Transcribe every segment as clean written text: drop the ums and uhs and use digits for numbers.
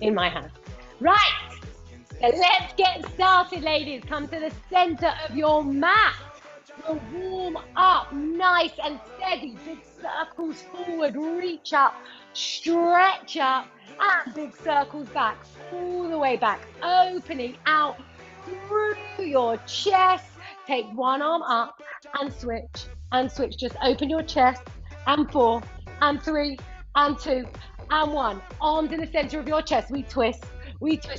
in my hand. Right, so let's get started, ladies. Come to the center of your mat. We'll warm up nice and steady. Big circles forward, reach up, stretch up, and big circles back, all the way back, opening out through your chest. Take one arm up and switch, and switch. Just open your chest, and 4, and 3, and 2, and 1. Arms in the center of your chest. We twist,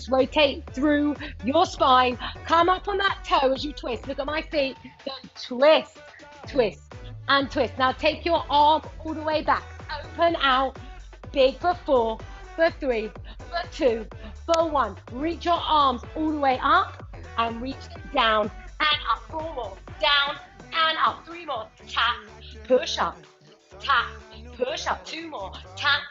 rotate through your spine. Come up on that toe as you twist. Look at my feet. Then twist, twist, and twist. Now take your arm all the way back. Open out. Big for 4, for 3, for 2, for 1. Reach your arms all the way up and reach them down and up. 4 more. Down and up. 3 more. Tap, push up, tap, push up. 2 more. Tap,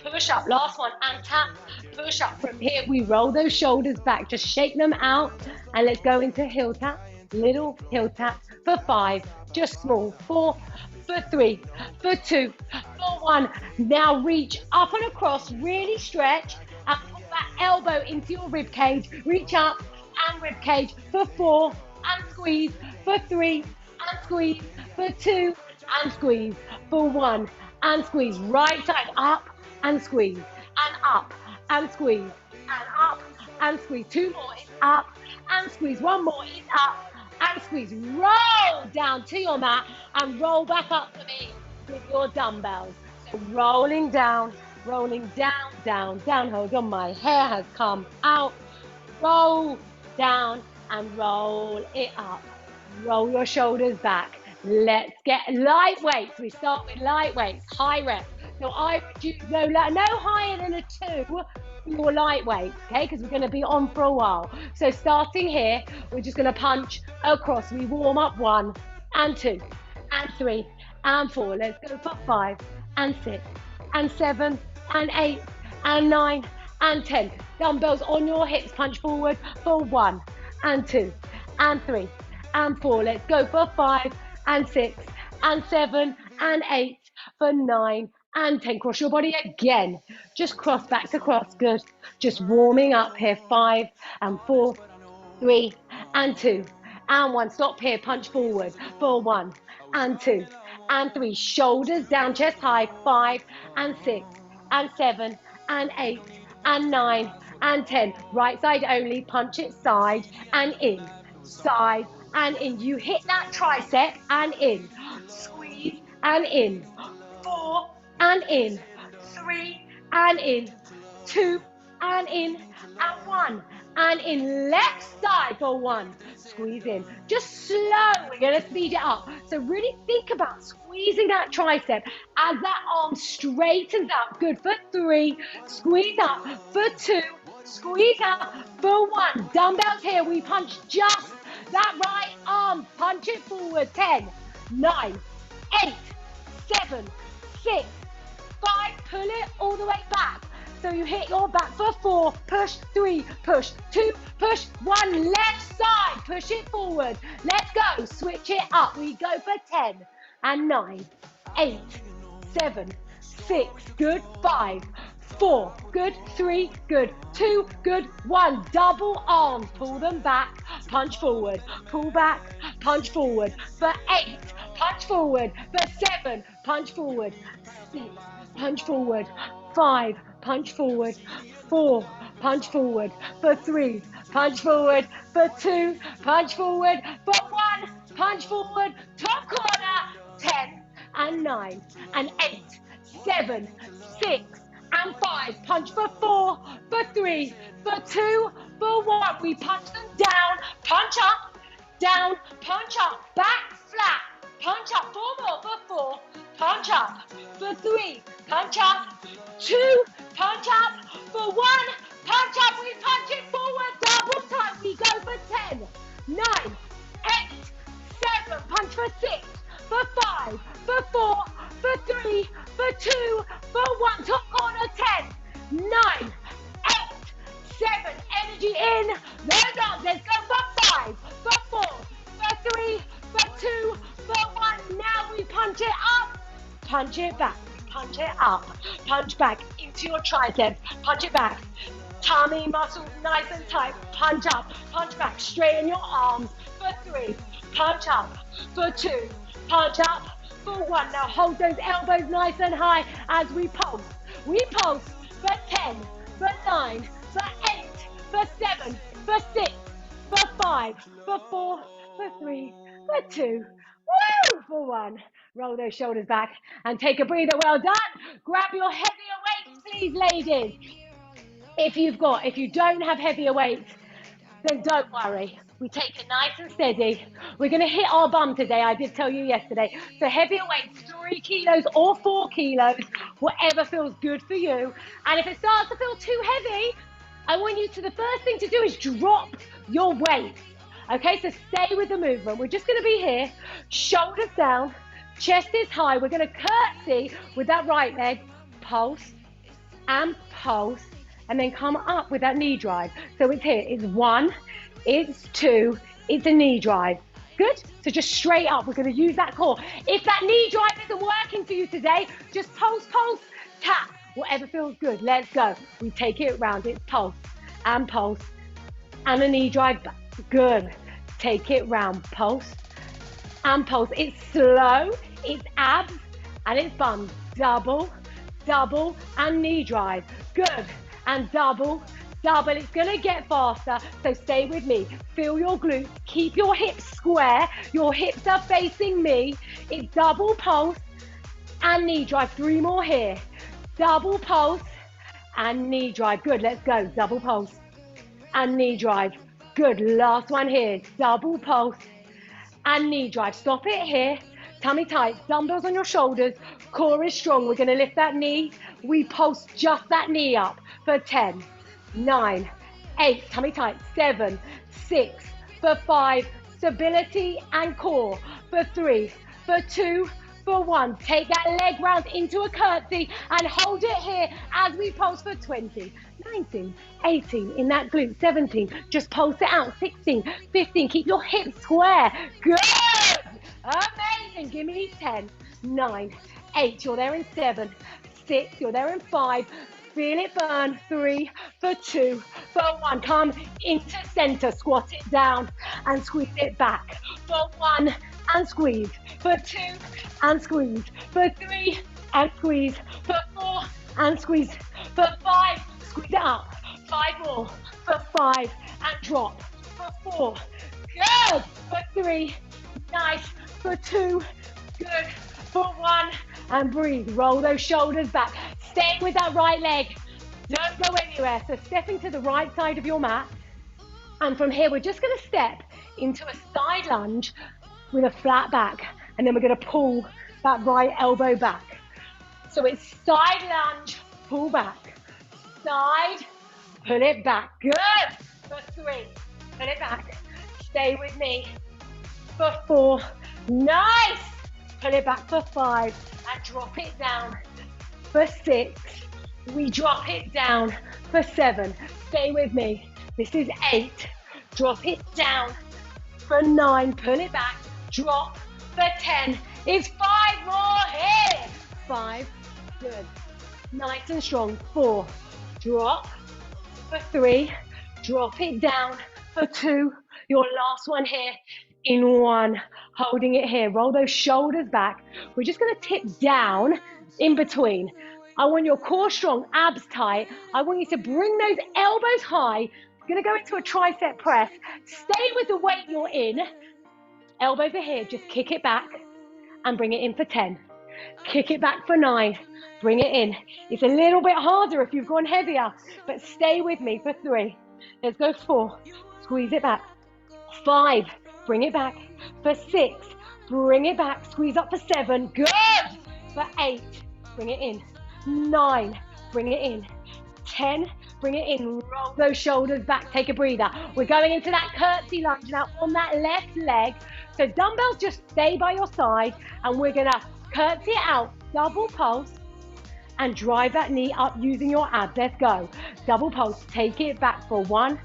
push up. Last one. And tap, push up. From here, we roll those shoulders back. Just shake them out. And let's go into heel tap. Little heel tap for 5. Just small. 4, for 3, for 2, for 1. Now reach up and across. Really stretch. And pull that elbow into your rib cage. Reach up and rib cage for 4. And squeeze. For 3. And squeeze. For 2. And squeeze. For 1. And squeeze. Right side up and squeeze. And up and squeeze. And up and squeeze. 2 more is up and squeeze. 1 more is up and squeeze. Roll down to your mat and roll back up to me with your dumbbells. So rolling down, down, down. Hold on, my hair has come out. Roll down and roll it up. Roll your shoulders back. Let's get light weights. We start with light weights, high reps. So I would use no higher than a 2 for your light weights, okay? Because we're going to be on for a while. So starting here, we're just going to punch across. We warm up 1 and 2 and 3 and 4. Let's go for 5 and 6 and 7 and 8 and 9 and 10. Dumbbells on your hips. Punch forward for 1 and 2 and 3 and 4. Let's go for 5 and 6 and 7 and 8 for 9 and 10. Cross your body again. Just cross back to cross. Good. Just warming up here. 5 and 4, 3 and 2 and 1. Stop here. Punch forward for 1 and 2 and 3. Shoulders down, chest high. 5 and 6 and 7 and 8 and 9 and 10. Right side only. Punch it side and in. Side and in. You hit that tricep and in. Squeeze and in. 4 and in. 3 and in. 2 and in. And 1 and in. Left side for 1. Squeeze in. Just slow. We're going to speed it up. So really think about squeezing that tricep as that arm straightens up. Good for 3. Squeeze up for 2. Squeeze up for 1. Dumbbells here. We punch just that right arm. Punch it forward. 10, 9, 8, 7, 6, 5. Pull it all the way back. So you hit your back for 4. Push 3. Push 2. Push 1. Left side. Push it forward. Let's go. Switch it up. We go for 10 and 9, 8, 7, 6. Good. 5. 4, good. 3, good. 2, good. 1. Double arms. Pull them back. Punch forward. Pull back. Punch forward. For 8. Punch forward. For 7. Punch forward. 6. Punch forward. 5. Punch forward. 4. Punch forward. For 3. Punch forward. For 2. Punch forward. For 1. Punch forward. Top corner. 10 and 9 and 8, 7, 6. And 5. Punch for 4, for 3, for 2, for 1. We punch them down, punch up, down, punch up, back flat, punch up. 4 more for 4, punch up, for 3, punch up, 2, punch up, for 1, punch up. We punch it forward, double time. We go for 10, 9, 8, 7. Punch for 6, for 5, for 4, for 3, for 2, for 1. Top corner. 10, 9, 8, 7. Energy in. Those arms. Let's go for 5, for 4, for 3, for 2, for 1. Now we punch it up. Punch it back. Punch it up. Punch back into your triceps. Punch it back. Tummy muscles nice and tight. Punch up, punch back. Straighten your arms for 3. Punch up for 2. Punch up for 1. Now hold those elbows nice and high as we pulse. We pulse for 10, for 9, for 8, for 7, for 6, for 5, for 4, for 3, for 2, woo, for 1. Roll those shoulders back and take a breather. Well done. Grab your heavier weights, please, ladies. If you don't have heavier weights, then don't worry. We take it nice and steady. We're going to hit our bum today. I did tell you yesterday. So heavier weights, 3 kilos or 4 kilos, whatever feels good for you. And if it starts to feel too heavy, I want you to, the first thing to do is drop your weight. Okay, so stay with the movement. We're just going to be here, shoulders down, chest is high. We're going to curtsy with that right leg, pulse and pulse, and then come up with that knee drive. So it's here, it's 1, it's 2, it's a knee drive. Good? So just straight up, we're gonna use that core. If that knee drive isn't working for you today, just pulse, pulse, tap, whatever feels good. Let's go. We take it around, it's pulse, and a knee drive back. Good. Take it round, pulse, and pulse. It's slow, it's abs, and it's bum. Double, double, and knee drive. Good. And double, double. It's gonna get faster, so stay with me. Feel your glutes, keep your hips square. Your hips are facing me. It's double pulse and knee drive. 3 more here. Double pulse and knee drive. Good, let's go. Double pulse and knee drive. Good, last one here. Double pulse and knee drive. Stop it here. Tummy tight, dumbbells on your shoulders, core is strong. We're gonna lift that knee. We pulse just that knee up for 10, 9, 8, tummy tight, 7, 6, for 5, stability and core, for 3, for 2, for 1. Take that leg round into a curtsy and hold it here as we pulse for 20, 19, 18, in that glute, 17, just pulse it out, 16, 15, keep your hips square, good, amazing, give me 10, 9, 8, you're there in 7, 6, you're there in 5, feel it burn, 3, for 2, for 1, come into center, squat it down and squeeze it back, for 1, and squeeze, for 2, and squeeze, for 3, and squeeze, for 4, and squeeze, for 5, squeeze it up, 5 more, for 5, and drop, for 4, good, for 3, nice, for 2, good, for 1, and breathe, roll those shoulders back, stay with that right leg, don't go anywhere, so stepping to the right side of your mat, and from here we're just going to step into a side lunge with a flat back, and then we're going to pull that right elbow back, so it's side lunge, pull back, side, pull it back, good, for 3, pull it back, stay with me, for 4, nice, pull it back for 5, and drop it down, for 6, we drop it down, for 7, stay with me, this is 8, drop it down, for 9, pull it back, drop, for 10, it's 5 more here, 5, good, nice and strong, 4, drop, for 3, drop it down, for 2, your last one here, in 1, holding it here, roll those shoulders back, we're just going to tip down in between, I want your core strong, abs tight, I want you to bring those elbows high, we're going to go into a tricep press, stay with the weight you're in, elbows are here, just kick it back and bring it in for 10, kick it back for 9, bring it in, it's a little bit harder if you've gone heavier, but stay with me for 3, let's go 4, squeeze it back, 5, bring it back, for 6, bring it back, squeeze up for 7, good, for 8, bring it in, 9, bring it in, 10, bring it in, roll those shoulders back, take a breather, we're going into that curtsy lunge now on that left leg, so dumbbells just stay by your side, and we're gonna curtsy it out, double pulse, and drive that knee up using your abs, let's go, double pulse, take it back for 1,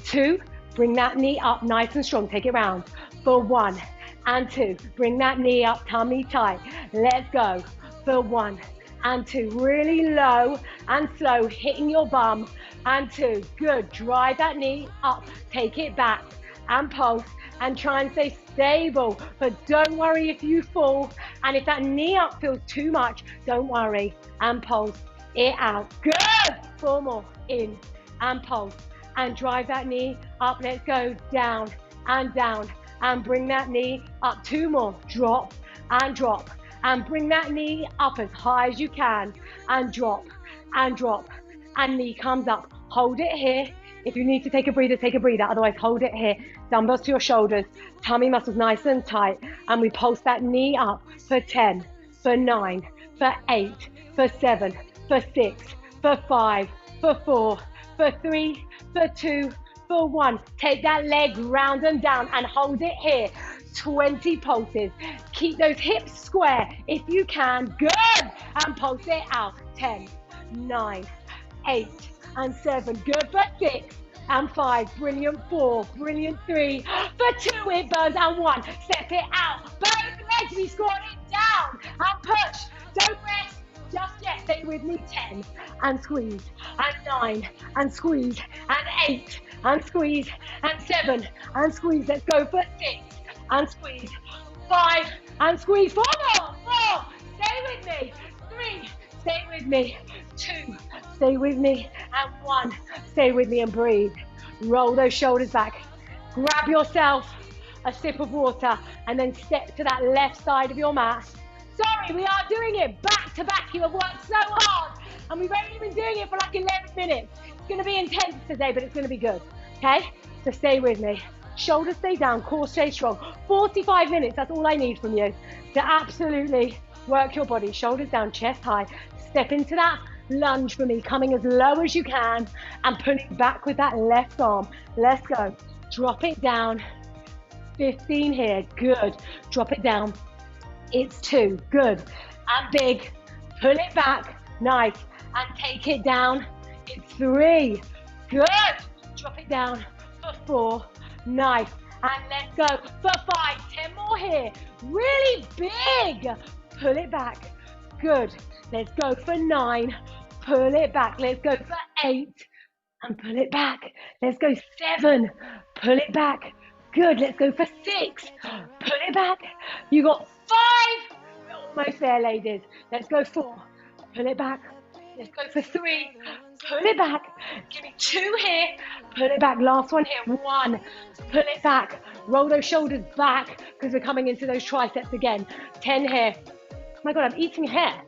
2, bring that knee up nice and strong, take it round, for 1, and 2, bring that knee up, tummy tight, let's go, for 1, and 2, really low and slow, hitting your bum, and 2. Good. Drive that knee up. Take it back and pulse and try and stay stable. But don't worry if you fall. And if that knee up feels too much, don't worry and pulse it out. Good. 4 more. In and pulse and drive that knee up. Let's go. Down and down and bring that knee up. 2 more. Drop and drop and bring that knee up as high as you can and drop and drop and knee comes up. Hold it here. If you need to take a breather, take a breather. Otherwise, hold it here. Dumbbells to your shoulders. Tummy muscles nice and tight. And we pulse that knee up for 10, for 9, for 8, for 7, for 6, for 5, for 4, for 3, for 2, for 1. Take that leg round and down and hold it here. 20 pulses. Keep those hips square if you can. Good. And pulse it out. 10, 9, 8, and 7. Good for 6 and 5. Brilliant. 4. Brilliant. 3. For 2. It burns. And 1. Step it out. Both legs. We squat it down and push. Don't rest just yet. Stay with me. 10 and squeeze and 9 and squeeze and 8 and squeeze and 7 and squeeze. Let's go for 6 and squeeze. 5 and squeeze. 4 more. 4. Stay with me. 3. Stay with me. 2. Stay with me. And 1. Stay with me and breathe. Roll those shoulders back. Grab yourself a sip of water and then step to that left side of your mat. Sorry, we are doing it back to back. You have worked so hard and we've only been doing it for like 11 minutes. It's going to be intense today, but it's going to be good. Okay? So stay with me. Shoulders stay down, core stay strong. 45 minutes, that's all I need from you to absolutely work your body. Shoulders down, chest high. Step into that lunge for me, coming as low as you can and pulling back with that left arm. Let's go. Drop it down. 15 here. Good. Drop it down. It's 2. Good. And big. Pull it back. Nice. And take it down. It's 3. Good. Drop it down for 4. Nice. And let's go for 5. 10 more here. Really big. Pull it back. Good. Let's go for 9. Pull it back. Let's go for 8. And pull it back. Let's go 7. Pull it back. Good. Let's go for 6. Pull it back. You got 5. We're almost there, ladies. Let's go 4. Pull it back. Let's go for 3. Pull it back. Give me 2 here. Pull it back. Last one here. 1. Pull it back. Roll those shoulders back because we're coming into those triceps again. 10 here. Oh my God, I'm eating hair.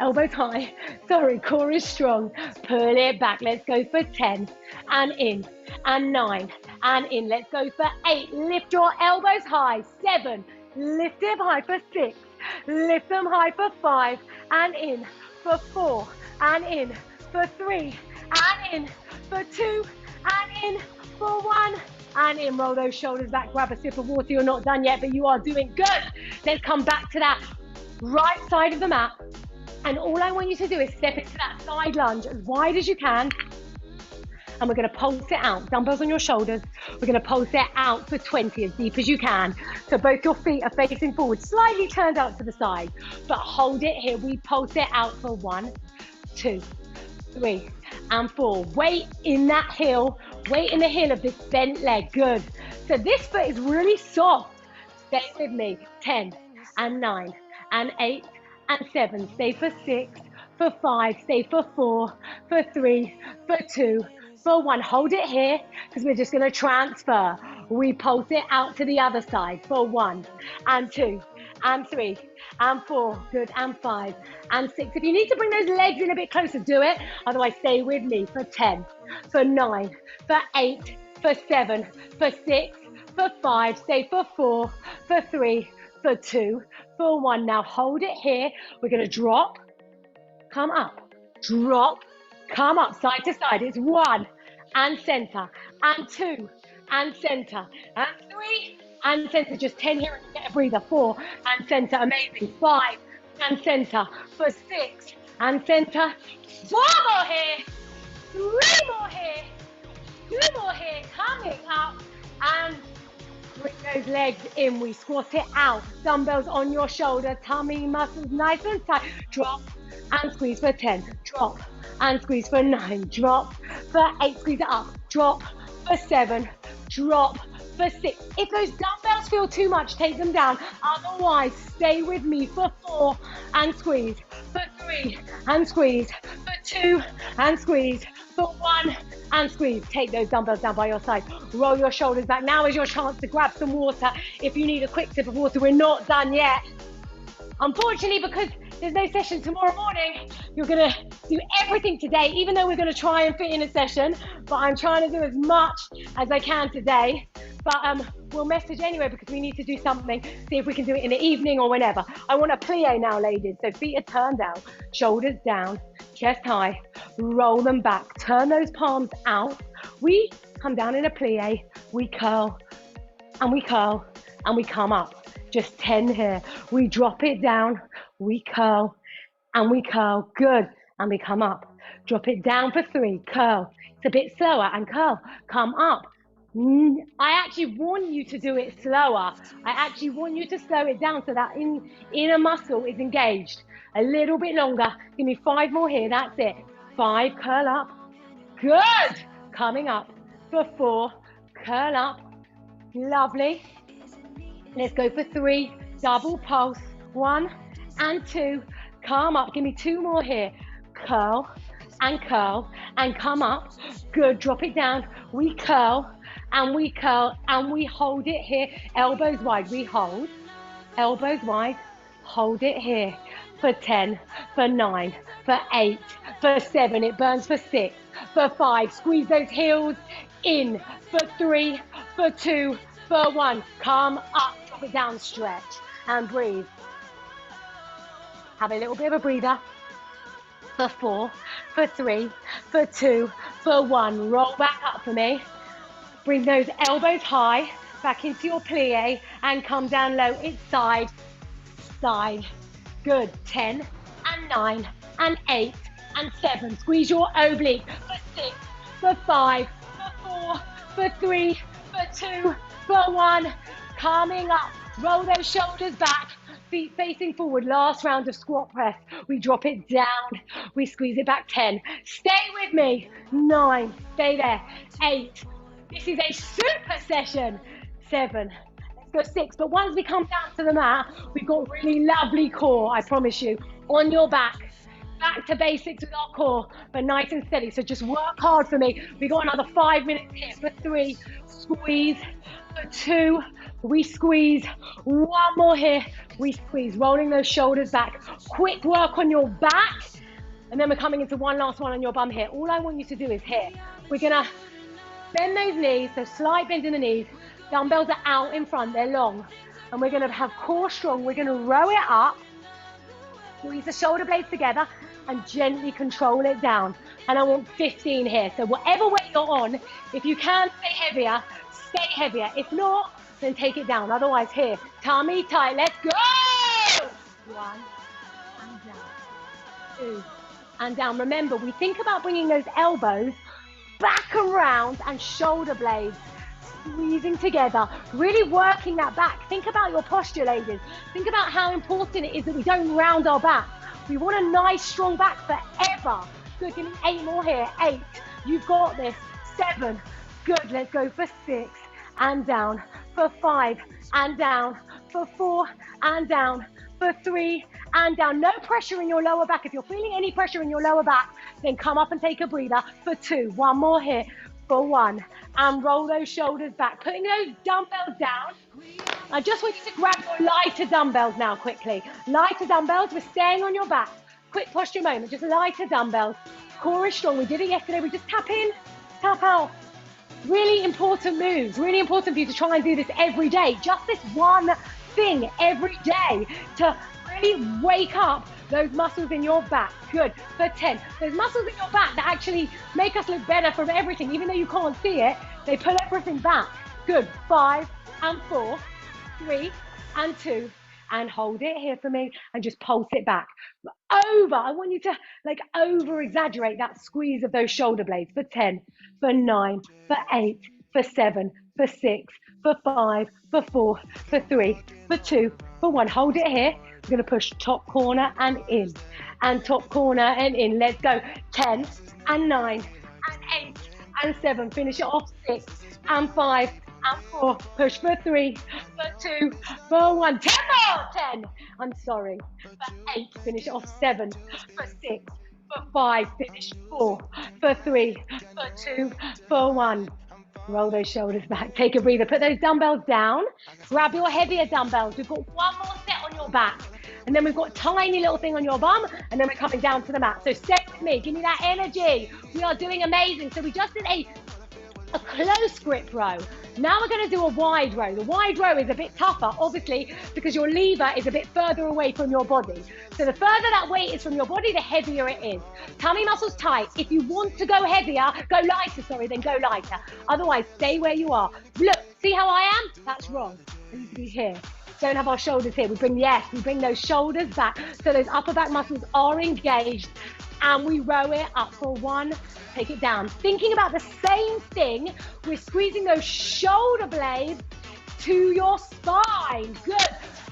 Elbows high. Sorry, core is strong. Pull it back. Let's go for 10. And in. And 9. And in. Let's go for 8. Lift your elbows high. 7. Lift them high for 6. Lift them high for 5. And in for 4. And in for 3. And in for 2. And in for 1. And in. Roll those shoulders back. Grab a sip of water. You're not done yet, but you are doing good. Let's come back to that right side of the mat. And all I want you to do is step into that side lunge as wide as you can. And we're going to pulse it out. Dumbbells on your shoulders. We're going to pulse it out for 20, as deep as you can. So both your feet are facing forward, slightly turned out to the side. But hold it here. We pulse it out for 1, 2, 3, and 4. Weight in that heel. Weight in the heel of this bent leg. Good. So this foot is really soft. Stay with me. 10 and 9 and 8 and 7. Stay for 6, for 5. Stay for 4, for 3, for 2, for 1. Hold it here because we're just going to transfer. We pulse it out to the other side for 1 and 2 and 3 and 4. Good. And 5 and 6. If you need to bring those legs in a bit closer, do it. Otherwise, stay with me for 10, for 9, for 8, for 7, for 6, for 5. Stay for 4, for 3, for 2, for 1. Now hold it here. We're going to drop, come up, drop, come up, side to side. It's 1 and center, and 2 and center, and 3 and center. Just 10 here and get a breather. 4 and center. Amazing. 5 and center. For 6 and center. 4 more here. 3 more here. 2 more here. Coming up and bring those legs in. We squat it out. Dumbbells on your shoulder. Tummy muscles nice and tight. Drop and squeeze for 10. Drop and squeeze for 9, drop for 8, squeeze it up, drop for 7, drop for 6. If those dumbbells feel too much, take them down. Otherwise, stay with me for 4 and squeeze, for 3 and squeeze, for 2 and squeeze, for 1 and squeeze. Take those dumbbells down by your side. Roll your shoulders back. Now is your chance to grab some water. If you need a quick sip of water, we're not done yet. Unfortunately, because there's no session tomorrow morning, you're gonna do everything today, even though we're gonna try and fit in a session, but I'm trying to do as much as I can today. But we'll message anyway because we need to do something, see if we can do it in the evening or whenever. I want a plie now, ladies. So feet are turned down, shoulders down, chest high, roll them back, turn those palms out. We come down in a plie, we curl, and we curl, and we come up. Just 10 here. We drop it down, we curl, and we curl. Good. And we come up. Drop it down for 3, curl. It's a bit slower, and curl. Come up. I actually want you to do it slower. I actually want you to slow it down so that inner muscle is engaged. A little bit longer. Give me 5 more here. That's it. 5, curl up. Good. Coming up for 4, curl up. Lovely. Let's go for 3, double pulse, 1 and 2, come up, give me 2 more here, curl, and come up, good, drop it down, we curl, and we hold it here, elbows wide, we hold, elbows wide, hold it here, for 10, for 9, for 8, for 7, it burns for 6, for 5, squeeze those heels in, for 3, for 2, for 1, come up, drop it down, stretch, and breathe. Have a little bit of a breather. For 4, for 3, for 2, for 1, roll back up for me. Bring those elbows high, back into your plie, and come down low, it's side, side. Good, 10, and 9, and 8, and 7, squeeze your oblique, for 6, for 5, for 4, for 3, for 2, for 1, coming up, roll those shoulders back, feet facing forward, last round of squat press, we drop it down, we squeeze it back, 10, stay with me, 9, stay there, 8, this is a super session, 7, let's go 6, but once we come down to the mat, we've got really lovely core, I promise you, on your back to basics with our core, but nice and steady, so just work hard for me, we got another 5 minutes here, for 3, squeeze, for 2, we squeeze, 1 more here, we squeeze, rolling those shoulders back, quick work on your back, and then we're coming into one last one on your bum here. All I want you to do is here, we're gonna bend those knees, so slight bend in the knees, dumbbells are out in front, they're long, and we're gonna have core strong, we're gonna row it up, squeeze the shoulder blades together, and gently control it down, and I want 15 here, so whatever weight you're on, if you can stay heavier, if not, then take it down, otherwise here, tummy tight, let's go, 1, and down, 2, and down, remember, we think about bringing those elbows back around and shoulder blades squeezing together, really working that back, think about your posture, ladies, think about how important it is that we don't round our back, we want a nice strong back forever, good, give me 8 more here, 8, you've got this, 7, good, let's go for 6, and down, for 5, and down, for 4, and down, for 3, and down, no pressure in your lower back, if you're feeling any pressure in your lower back, then come up and take a breather, for 2, 1 more here, for 1, and roll those shoulders back, putting those dumbbells down, I just want you to grab your lighter dumbbells now quickly, lighter dumbbells, we're staying on your back, quick posture moment, just lighter dumbbells, core is strong, we did it yesterday, we just tap in, tap out, really important moves, really important for you to try and do this every day, just this one thing every day to really wake up those muscles in your back, good, for 10, those muscles in your back that actually make us look better from everything, even though you can't see it, they pull everything back, good, 5, and 4, 3, and 2, and hold it here for me, and just pulse it back, I want you to like over exaggerate that squeeze of those shoulder blades, for 10, for 9, for 8, for 7, for 6, for 5, for 4, for 3, for 2, for 1. Hold it here. We're going to push top corner and in, and top corner and in. Let's go. 10 and 9 and 8 and 7. Finish it off. 6 and 5 and 4. Push for 3, for 2, for 1. 10 more. 10. I'm sorry. For 8. Finish it off. 7, for 6, for 5. Finish 4, for 3, for 2, for 1. Roll those shoulders back. Take a breather. Put those dumbbells down. Grab your heavier dumbbells. We've got one more set on your back. And then we've got a tiny little thing on your bum. And then we're coming down to the mat. So stay with me. Give me that energy. We are doing amazing. So we just did a close grip row. Now we're going to do a wide row. The wide row is a bit tougher, obviously, because your lever is a bit further away from your body. So the further that weight is from your body, the heavier it is. Tummy muscles tight. If you want to go heavier, then go lighter. Otherwise, stay where you are. Look, see how I am? That's wrong. I need to be here. Don't have our shoulders here. We bring those shoulders back so those upper back muscles are engaged, and we row it up for 1, take it down. Thinking about the same thing, we're squeezing those shoulder blades to your spine. Good.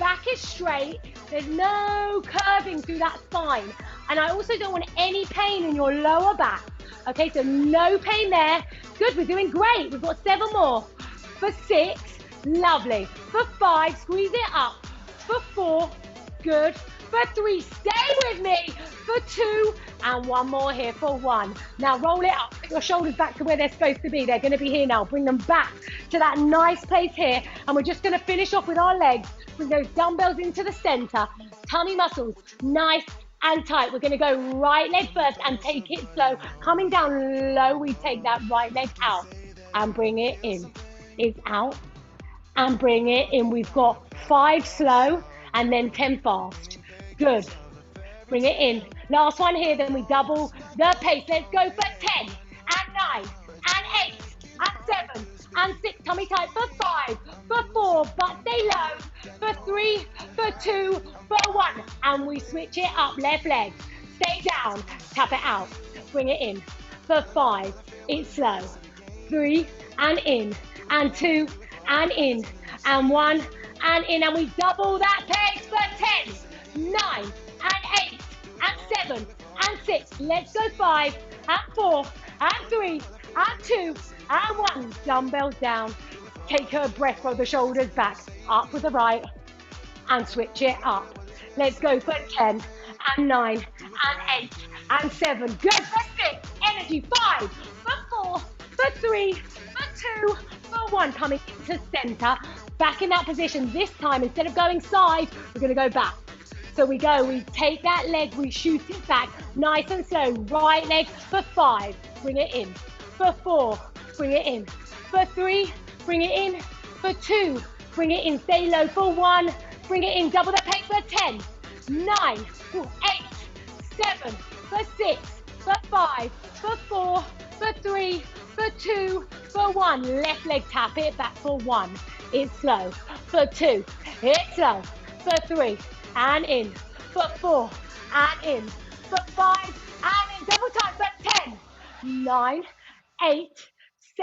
Back is straight. There's no curving through that spine. And I also don't want any pain in your lower back. Okay, so no pain there. Good, we're doing great. We've got 7 more. For 6, lovely. For 5, squeeze it up. For 4, good. For 3, stay with me. For 2, and 1 more here for 1. Now roll it up. Put your shoulders back to where they're supposed to be. They're going to be here now. Bring them back to that nice place here. And we're just going to finish off with our legs. Bring those dumbbells into the center. Tummy muscles, nice and tight. We're going to go right leg first and take it slow. Coming down low, we take that right leg out and bring it in. It's out and bring it in. We've got 5 slow and then 10 fast. Good. Bring it in. Last one here, then we double the pace. Let's go for 10 and 9 and 8 and 7 and 6. Tummy tight for 5, for 4, but stay low. For 3, for 2, for 1. And we switch it up. Left leg. Stay down. Tap it out. Bring it in. For 5, it's slow. 3 and in. And 2 and in. And 1 and in. And we double that pace for 10, 9 and 8 and 7 and 6. Let's go 5 and 4 and 3 and 2 and 1. Dumbbells down. Take a breath, roll the shoulders back. Up with the right and switch it up. Let's go for 10 and 9 and 8 and 7. Good for 6. Energy. 5 for 4 for 3 for 2 for 1. Coming into center. Back in that position. This time, instead of going side, we're going to go back. So we take that leg, we shoot it back, nice and slow. Right leg for 5, bring it in. For 4, bring it in. For 3, bring it in. For 2, bring it in. Stay low. For 1, bring it in. Double the pace for 10, 9, 8, 7, for 6, for 5, for 4, for 3, for 2, for 1. Left leg, tap it back for 1. It's slow. For 2, it's slow. For 3, and in. For 4, and in. For 5, and in. Double time for 10, 9, 8,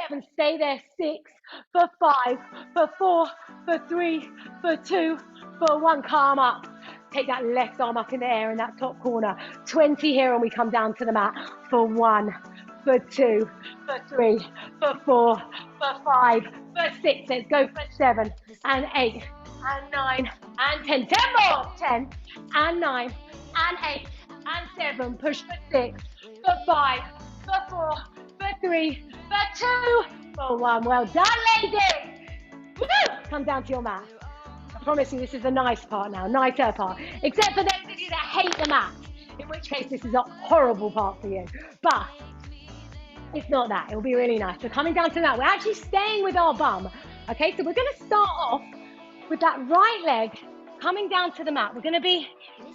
7. Stay there. 6, for 5, for 4, for 3, for 2, for 1. Calm up. Take that left arm up in the air in that top corner. 20 here, and we come down to the mat. For 1, for 2, for 3, for 4, for 5, for 6. Let's go for 7 and 8 and 9 and 10. 10 more. 10 and 9 and 8 and 7. Push for 6, for 5, for 4, for 3, for 2, for 1. Well done, ladies. Woo! Come down to your mat. I promise you this is the nice part now, nicer part. Except for those of you that hate the mat, in which case this is a horrible part for you. But it's not that. It'll be really nice. So coming down to that, we're actually staying with our bum. Okay, so we're going to start off with that right leg coming down to the mat. We're going to be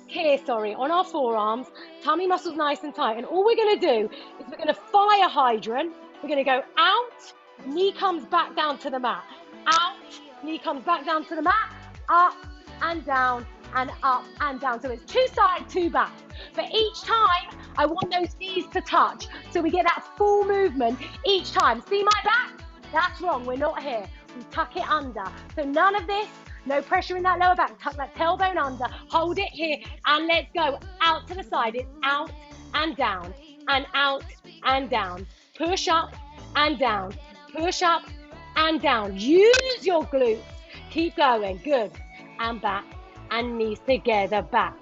here, on our forearms, tummy muscles nice and tight. And all we're going to do is we're going to fire hydrant. We're going to go out, knee comes back down to the mat. Out, knee comes back down to the mat. Up and down and up and down. So it's 2 side, 2 back. But each time, I want those knees to touch. So we get that full movement each time. See my back? That's wrong. We're not here. We tuck it under. So none of this. No pressure in that lower back. Tuck that tailbone under. Hold it here. And let's go. Out to the side. It's out and down. And out and down. Push up and down. Push up and down. Use your glutes. Keep going. Good. And back. And knees together. Back.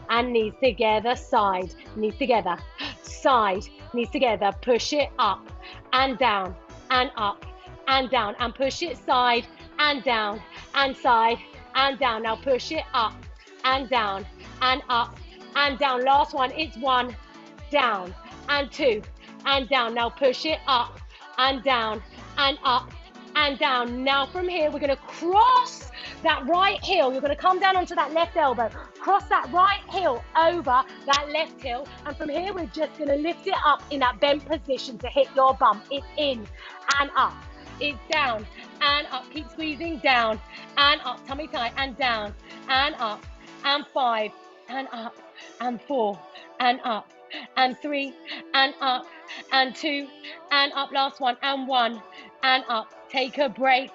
And knees together. Side. Knees together. Side. Knees together. Push it up and down. And up and down. And push it side and down. And side and down. Now push it up and down. And up and down. Last one. It's 1, down. And 2, and down. Now push it up and down. And up and down. Now from here, we're going to cross that right heel. You're going to come down onto that left elbow. Cross that right heel over that left heel. And from here, we're just going to lift it up in that bent position to hit your bum. It's in and up. It's down and up. Keep squeezing down and up. Tummy tight and down and up. And 5 and up. And 4 and up. And 3 and up. And 2 and up. Last one. And 1 and up. Take a break.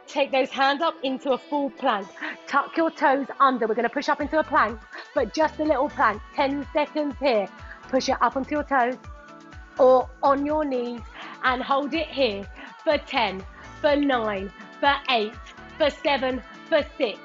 Take those hands up into a full plank. Tuck your toes under. We're going to push up into a plank, but just a little plank. 10 seconds here. Push it up onto your toes or on your knees and hold it here for 10, for 9, for 8, for 7, for 6,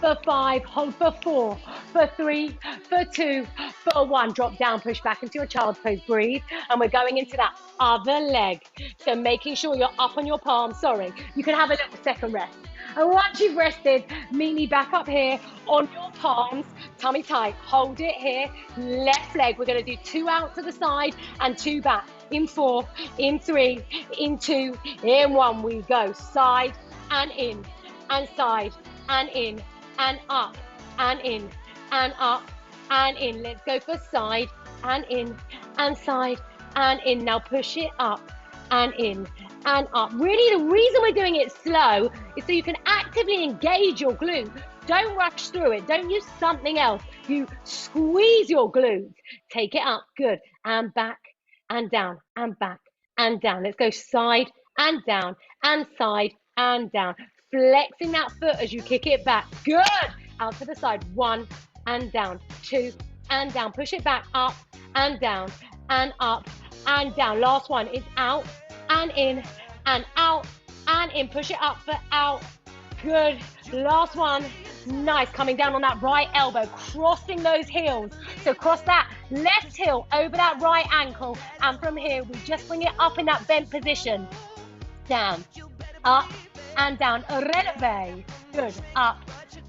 for 5, hold for 4, for 3, for 2, for 1. Drop down, push back into your child's pose, breathe. And we're going into that other leg. So making sure you're up on your palms. Sorry, you can have a little second rest. And once you've rested, meet me back up here on your palms, tummy tight. Hold it here, left leg. We're going to do 2 out to the side and 2 back. In 4, in 3, in 2, in 1. We go side and in, and side and in, and up and in, and up and in. Let's go for side and in, and side and in. Now push it up and in and up. Really, the reason we're doing it slow is so you can actively engage your glute. Don't rush through it. Don't use something else. You squeeze your glutes. Take it up. Good. And back and down and back and down. Let's go side and down and side and down. Flexing that foot as you kick it back. Good. Out to the side. 1 and down. 2 and down. Push it back. Up and down and up and down. Last one. It's out and in and out and in. Push it up for out. Good. Last one. Nice. Coming down on that right elbow, crossing those heels. So cross that left heel over that right ankle. And from here, we just bring it up in that bent position. Down, up and down. Releve. Good. Up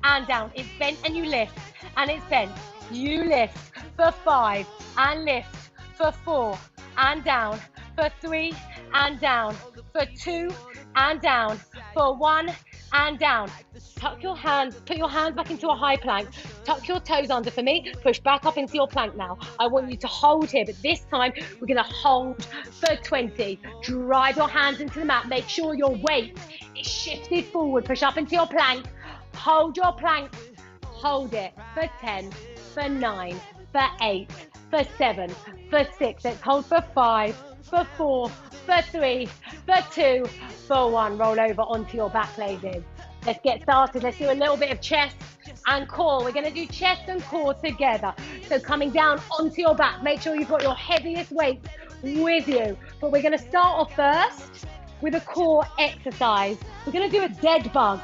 and down. It's bent and you lift. And it's bent. You lift for 5 and lift for 4 and down. For 3 and down. For 2 and down. For 1 and down. Tuck your hands, put your hands back into a high plank. Tuck your toes under for me. Push back up into your plank now. I want you to hold here, but this time we're going to hold for 20. Drive your hands into the mat. Make sure your weight is shifted forward. Push up into your plank. Hold your plank. Hold it for 10, for 9, for 8, for 7, for 6. Let's hold for 5, for 4, for 3, for 2, for 1. Roll over onto your back, ladies. Let's get started. Let's do a little bit of chest and core. We're going to do chest and core together. So coming down onto your back, make sure you've got your heaviest weight with you. But we're going to start off first with a core exercise. We're going to do a dead bug.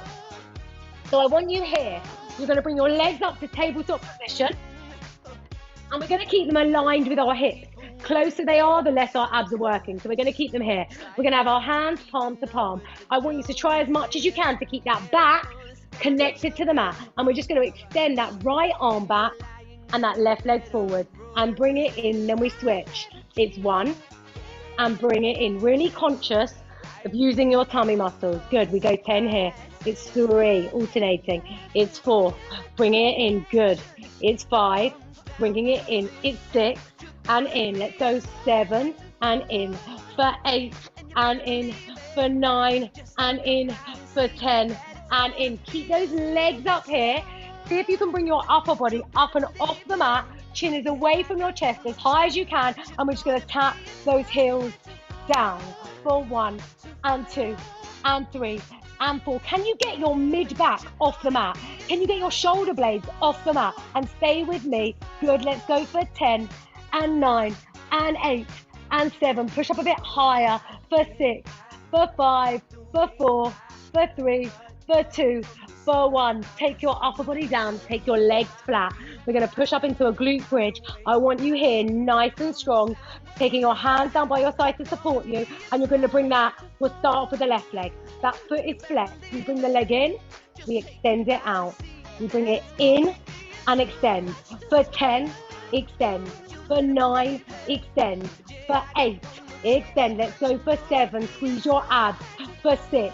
So I want you here. You're going to bring your legs up to tabletop position. And we're going to keep them aligned with our hips. Closer they are, the less our abs are working. So we're going to keep them here. We're going to have our hands palm to palm. I want you to try as much as you can to keep that back connected to the mat. And we're just going to extend that right arm back and that left leg forward and bring it in. Then we switch. It's 1 and bring it in. Really conscious of using your tummy muscles. Good. We go 10 here. It's 3, alternating. It's 4, bringing it in. Good. It's 5, bringing it in. It's 6 and in. Let's go 7 and in. For 8 and in. For 9 and in. For 10 and in. Keep those legs up here. See if you can bring your upper body up and off the mat. Chin is away from your chest as high as you can. And we're just going to tap those heels down for 1 and 2 and 3 and 4. Can you get your mid back off the mat? Can you get your shoulder blades off the mat? And stay with me. Good, let's go for 10 and 9 and 8 and 7. Push up a bit higher for 6, for 5, for 4, for 3, for 2, for 1. Take your upper body down, take your legs flat. We're going to push up into a glute bridge. I want you here nice and strong, taking your hands down by your side to support you, and you're going to bring that, we'll start off with the left leg. That foot is flexed. We bring the leg in, we extend it out. We bring it in and extend. For 10, extend. For 9, extend. For 8, extend. Let's go for 7, squeeze your abs. For 6,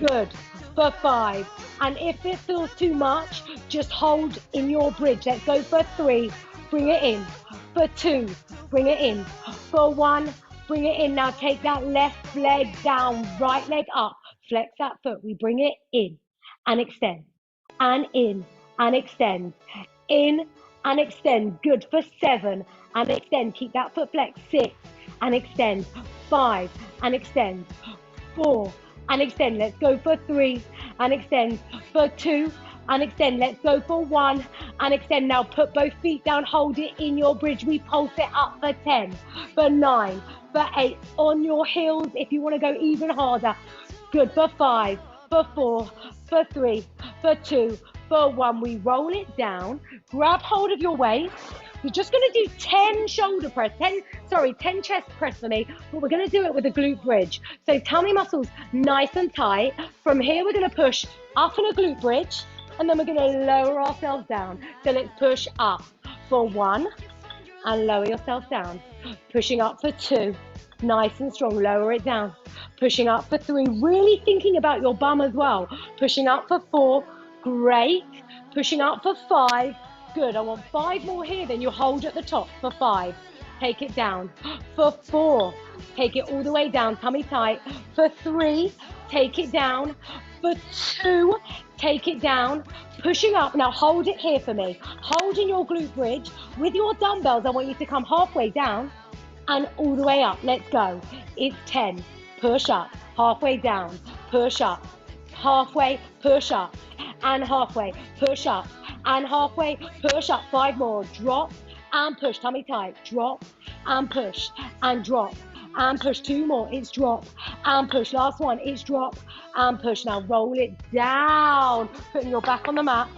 good. For 5, and if it feels too much, just hold in your bridge. Let's go for 3, bring it in. For 2, bring it in. For 1, bring it in. Now take that left leg down, right leg up. Flex that foot. We bring it in and extend, and in and extend, in and extend. Good. For 7 and extend. Keep that foot flexed. 6 and extend. 5 and extend. 4 and extend. Let's go for 3 and extend. For 2 and extend. Let's go for 1 and extend. Now put both feet down, hold it in your bridge. We pulse it up for 10, for 9, for 8. On your heels if you want to go even harder. Good. For 5, for 4, for 3, for 2, for 1. We roll it down, grab hold of your waist. We're just going to do 10 shoulder press, 10 chest press for me, but we're going to do it with a glute bridge. So tummy muscles nice and tight. From here, we're going to push up in a glute bridge, and then we're going to lower ourselves down. So let's push up for 1 and lower yourself down. Pushing up for 2, nice and strong, lower it down. Pushing up for 3, really thinking about your bum as well. Pushing up for 4, great. Pushing up for 5, good. I want 5 more here, then you hold at the top for 5. Take it down. For 4, take it all the way down, tummy tight. For 3, take it down. For 2, take it down. Pushing up, now hold it here for me. Hold in your glute bridge. With your dumbbells, I want you to come halfway down and all the way up. Let's go. It's 10. Push up, halfway down, push up, halfway, push up, and halfway, push up, and halfway, push up. 5 more. Drop and push, tummy tight. Drop and push and drop and push. 2 more. It's drop and push. Last one. It's drop and push. Now roll it down, putting your back on the mat.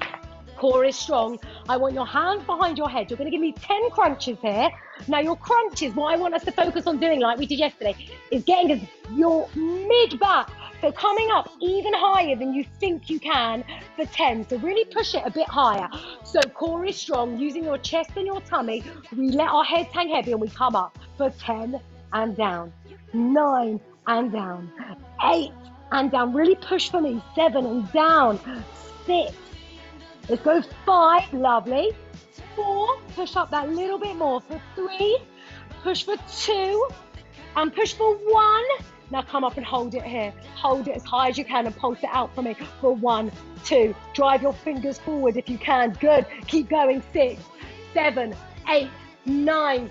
Core is strong. I want your hands behind your head. You're going to give me 10 crunches here. Now your crunches, what I want us to focus on doing like we did yesterday, is getting your mid back. So coming up even higher than you think you can for 10. So really push it a bit higher. So core is strong. Using your chest and your tummy, we let our heads hang heavy and we come up for 10 and down, 9 and down, 8 and down. Really push for me. 7 and down, 6. Let's go 5, lovely. 4, push up that little bit more. For 3, push for 2, and push for 1. Now come up and hold it here. Hold it as high as you can and pulse it out for me. For 1, 2, drive your fingers forward if you can. Good, keep going. 6, 7, 8, 9,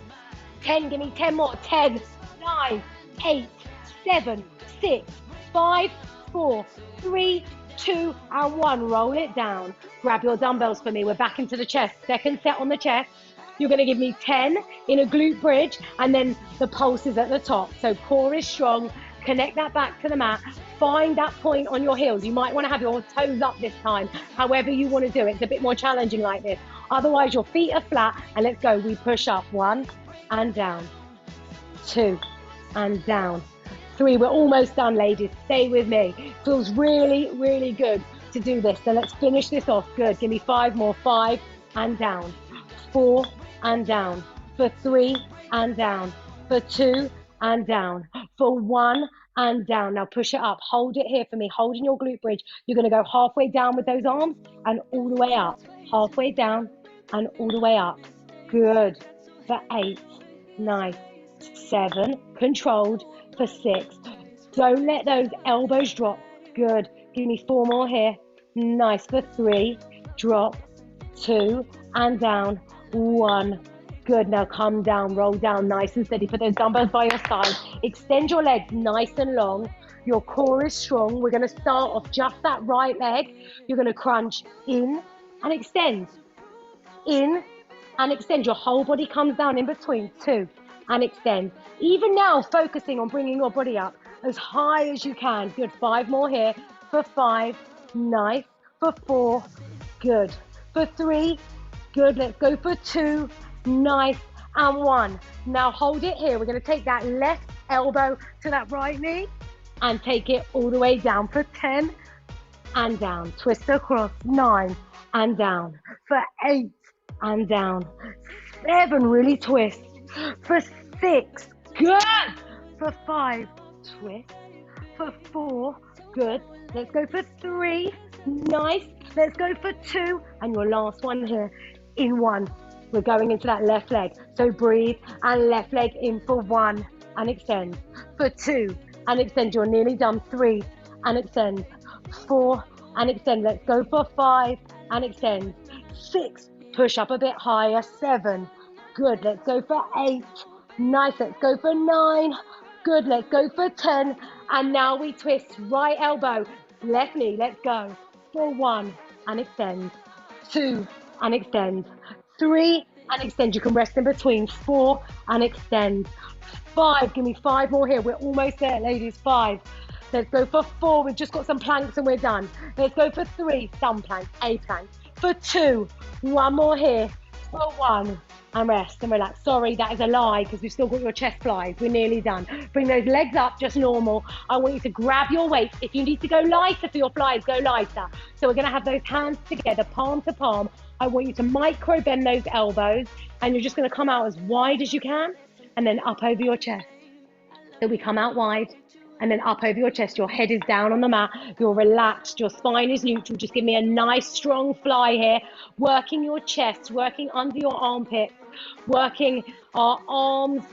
10, give me 10 more. 10, 9, 8, 7, 6, 5, 4, 3, 2, and 1. Roll it down. Grab your dumbbells for me. We're back into the chest. Second set on the chest. You're going to give me 10 in a glute bridge, and then the pulse is at the top. So core is strong. Connect that back to the mat. Find that point on your heels. You might want to have your toes up this time. However you want to do it. It's a bit more challenging like this. Otherwise, your feet are flat. And let's go. We push up. 1 and down. 2 and down. 3, we're almost done, ladies. Stay with me. Feels really, really good to do this. So let's finish this off. Good. Give me 5 more. 5 and down. 4 and down. For 3 and down. For 2 and down. For 1 and down. Now push it up. Hold it here for me. Hold in your glute bridge. You're going to go halfway down with those arms and all the way up. Halfway down and all the way up. Good. For 8. Nice. 7. Controlled. For 6. Don't let those elbows drop. Good. Give me 4 more here. Nice. For 3. Drop. 2 and down. 1. Good, now come down, roll down nice and steady. Put those dumbbells by your side. Extend your legs nice and long. Your core is strong. We're gonna start off just that right leg. You're gonna crunch in and extend. In and extend. Your whole body comes down in between. 2 and extend. Even now, focusing on bringing your body up as high as you can. Good, 5 more here. For 5, nice. For 4, good. For 3, good. Let's go for 2, nice. And 1. Now hold it here. We're going to take that left elbow to that right knee and take it all the way down for 10 and down. Twist across, 9 and down. For 8 and down. 7, really twist. For 6, good. For 5, twist. For 4, good. Let's go for 3, nice. Let's go for 2, and your last one here, in 1. We're going into that left leg. So breathe, and left leg in for 1, and extend. For 2, and extend. You're nearly done. 3, and extend. 4, and extend. Let's go for 5, and extend. 6, push up a bit higher. 7, good. Let's go for 8, nice. Let's go for 9, good. Let's go for 10, and now we twist. Right elbow, left knee. Let's go. For 1, and extend. 2, and extend. 3, and extend. You can rest in between. 4, and extend. 5, give me 5 more here. We're almost there, ladies. 5. Let's go for 4. We've just got some planks and we're done. Let's go for 3, some plank, a plank. For 2, 1 more here. For 1, and rest and relax. Sorry, that is a lie because we've still got your chest flies. We're nearly done. Bring those legs up, just normal. I want you to grab your weight. If you need to go lighter for your flies, go lighter. So we're gonna have those hands together, palm to palm. I want you to micro bend those elbows, and you're just gonna come out as wide as you can, and then up over your chest. So we come out wide, and then up over your chest. Your head is down on the mat. You're relaxed. Your spine is neutral. Just give me a nice strong fly here. Working your chest, working under your armpit, working our arms,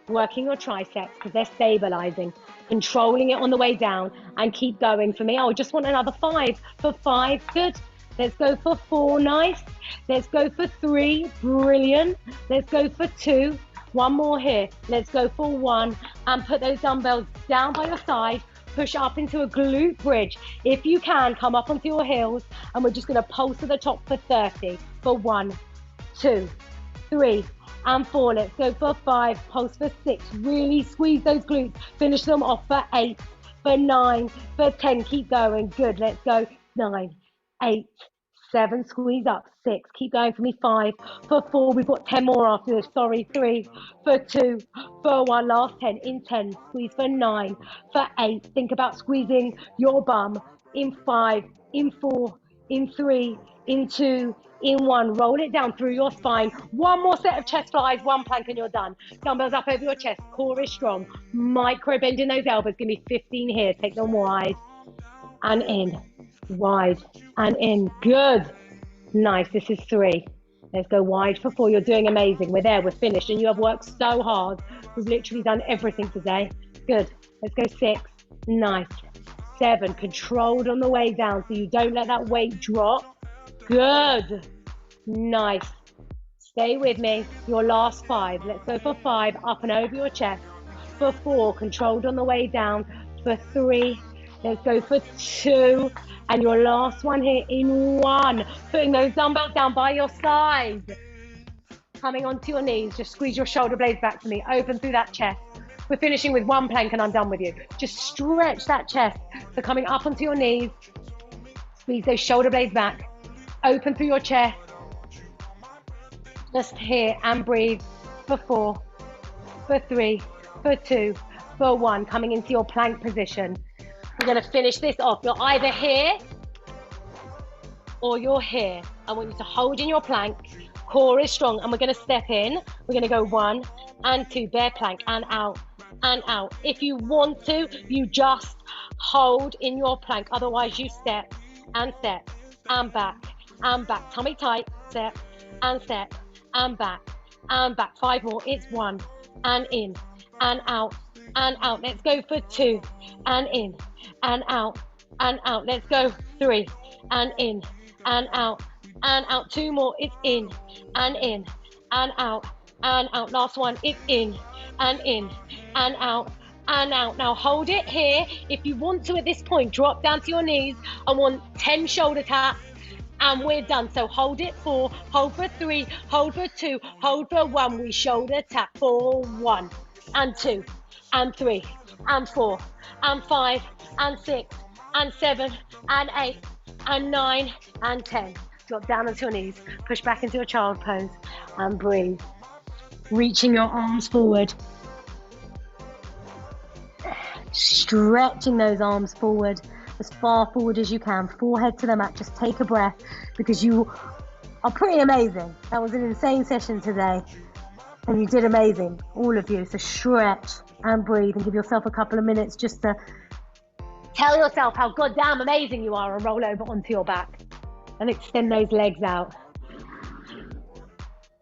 working your triceps because they're stabilizing. Controlling it on the way down, and keep going for me. I just want another 5. For 5, good. Let's go for 4, nice. Let's go for 3, brilliant. Let's go for 2. 1 more here. Let's go for 1, and put those dumbbells down by your side. Push up into a glute bridge. If you can, come up onto your heels, and we're just going to pulse to the top for 30. For 1, 2, 3, and 4. Let's go for 5. Pulse for 6. Really squeeze those glutes. Finish them off for 8. For 9. For 10. Keep going. Good. Let's go. 9, 8, 7, squeeze up. 6, keep going for me. 5, for 4, we've got 10 more after this. Sorry. 3, for 2, for 1, last 10. In 10, squeeze for 9, for 8. Think about squeezing your bum. In 5, in 4, in 3, in 2, in 1. Roll it down through your spine. 1 more set of chest flies, 1 plank, and you're done. Dumbbells up over your chest. Core is strong. Micro bending those elbows. Give me 15 here. Take them wide and in. Wide and in. Good. Nice. This is 3. Let's go wide for 4. You're doing amazing. We're there. We're finished. And you have worked so hard. We've literally done everything today. Good. Let's go 6. Nice. 7. Controlled on the way down so you don't let that weight drop. Good. Nice. Stay with me. Your last 5. Let's go for 5. Up and over your chest. For 4. Controlled on the way down. For 3. Let's go for 2. And your last one here in 1. Putting those dumbbells down by your side. Coming onto your knees. Just squeeze your shoulder blades back to me. Open through that chest. We're finishing with 1 plank and I'm done with you. Just stretch that chest. So coming up onto your knees. Squeeze those shoulder blades back. Open through your chest. Just here and breathe. For 4. For 3. For 2. For 1. Coming into your plank position. We're going to finish this off. You're either here or you're here. I want you to hold in your plank. Core is strong. And we're going to step in. We're going to go 1 and 2. Bear plank and out and out. If you want to, you just hold in your plank. Otherwise, you step and back and back. Tummy tight. Step and back and back. 5 more. It's 1 and in and out and out. Let's go for 2 and in and out and out. Let's go 3 and in and out and out. 2 more. It's in and out and out. Last one is in and out and out. Now hold it here. If you want to at this point, drop down to your knees. I want 10 shoulder taps and we're done. So hold it 4, hold for 3, hold for 2, hold for 1. We shoulder tap for 1 and 2 and 3 and 4 and 5 and 6 and 7 and 8 and 9 and 10. Drop down onto your knees, push back into a child pose and breathe. Reaching your arms forward. Stretching those arms forward as far forward as you can. Forehead to the mat. Just take a breath because you are pretty amazing. That was an insane session today. And you did amazing, all of you. So stretch and breathe and give yourself a couple of minutes just to tell yourself how goddamn amazing you are and roll over onto your back and extend those legs out.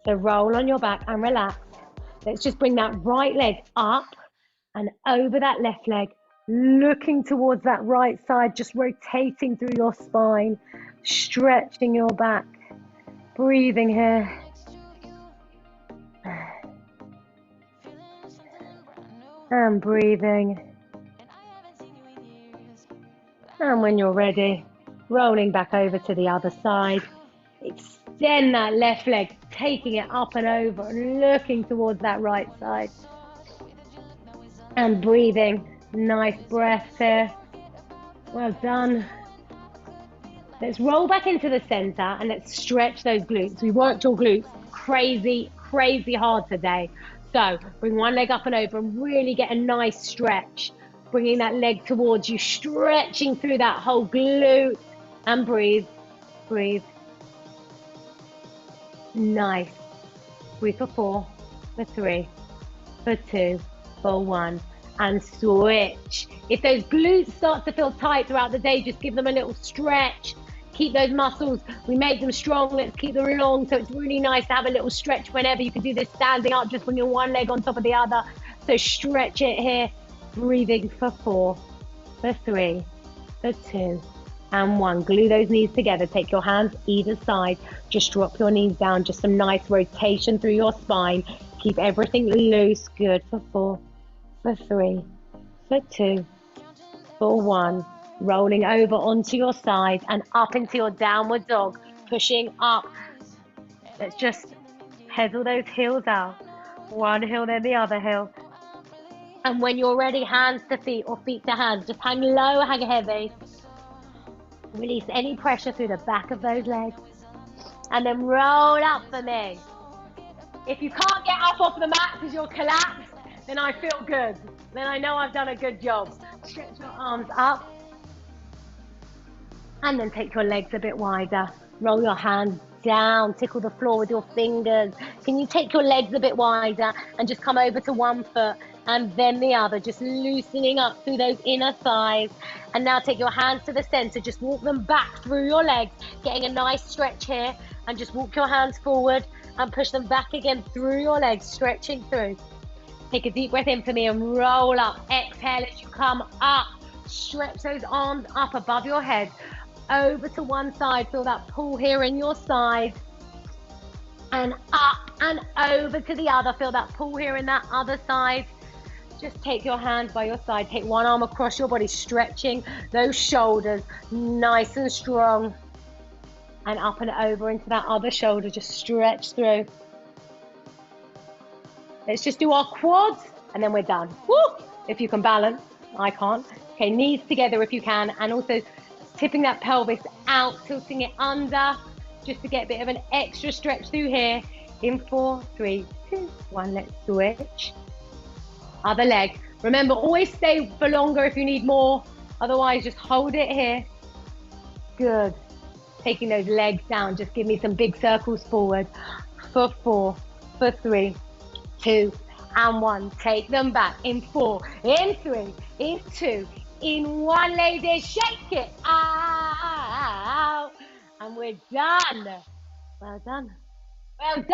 So roll on your back and relax. Let's just bring that right leg up and over that left leg, looking towards that right side, just rotating through your spine, stretching your back, breathing here. And breathing. And when you're ready, rolling back over to the other side. Extend that left leg, taking it up and over and looking towards that right side. And breathing. Nice breath here. Well done. Let's roll back into the center and let's stretch those glutes. We worked your glutes crazy hard today. So bring one leg up and over and really get a nice stretch. Bringing that leg towards you, stretching through that whole glute. And breathe, breathe. Nice. Breathe for 4, for 3, for 2, for 1. And switch. If those glutes start to feel tight throughout the day, just give them a little stretch. Keep those muscles. We made them strong. Let's keep them long. So it's really nice to have a little stretch whenever. You can do this standing up, just bringing one leg on top of the other. So stretch it here. Breathing for 4, for 3, for 2, and 1. Glue those knees together. Take your hands either side. Just drop your knees down. Just some nice rotation through your spine. Keep everything loose. Good. For 4, for 3, for 2, for 1. Rolling over onto your side and up into your downward dog. Pushing up. Let's just pedal those heels out. One heel, then the other heel. And when you're ready, hands to feet or feet to hands. Just hang low, hang heavy. Release any pressure through the back of those legs. And then roll up for me. If you can't get up off the mat because you're collapsed, then I feel good. Then I know I've done a good job. Stretch your arms up. And then take your legs a bit wider. Roll your hands down. Tickle the floor with your fingers. Can you take your legs a bit wider and just come over to one foot and then the other, just loosening up through those inner thighs. And now take your hands to the center. Just walk them back through your legs, getting a nice stretch here. And just walk your hands forward and push them back again through your legs, stretching through. Take a deep breath in for me and roll up. Exhale as you come up. Stretch those arms up above your head. Over to one side. Feel that pull here in your side. And up and over to the other. Feel that pull here in that other side. Just take your hands by your side. Take one arm across your body, stretching those shoulders nice and strong. And up and over into that other shoulder. Just stretch through. Let's just do our quads and then we're done. Woo! If you can balance. I can't. Okay, knees together if you can. And also tipping that pelvis out, tilting it under. Just to get a bit of an extra stretch through here. In 4, 3, 2, 1. Let's switch. Other leg. Remember, always stay for longer if you need more. Otherwise, just hold it here. Good. Taking those legs down. Just give me some big circles forward. For 4, for 3, 2, and 1. Take them back. In 4, in 3, in 2, in 1. Ladies, shake it out. And we're done. Well done. Well done.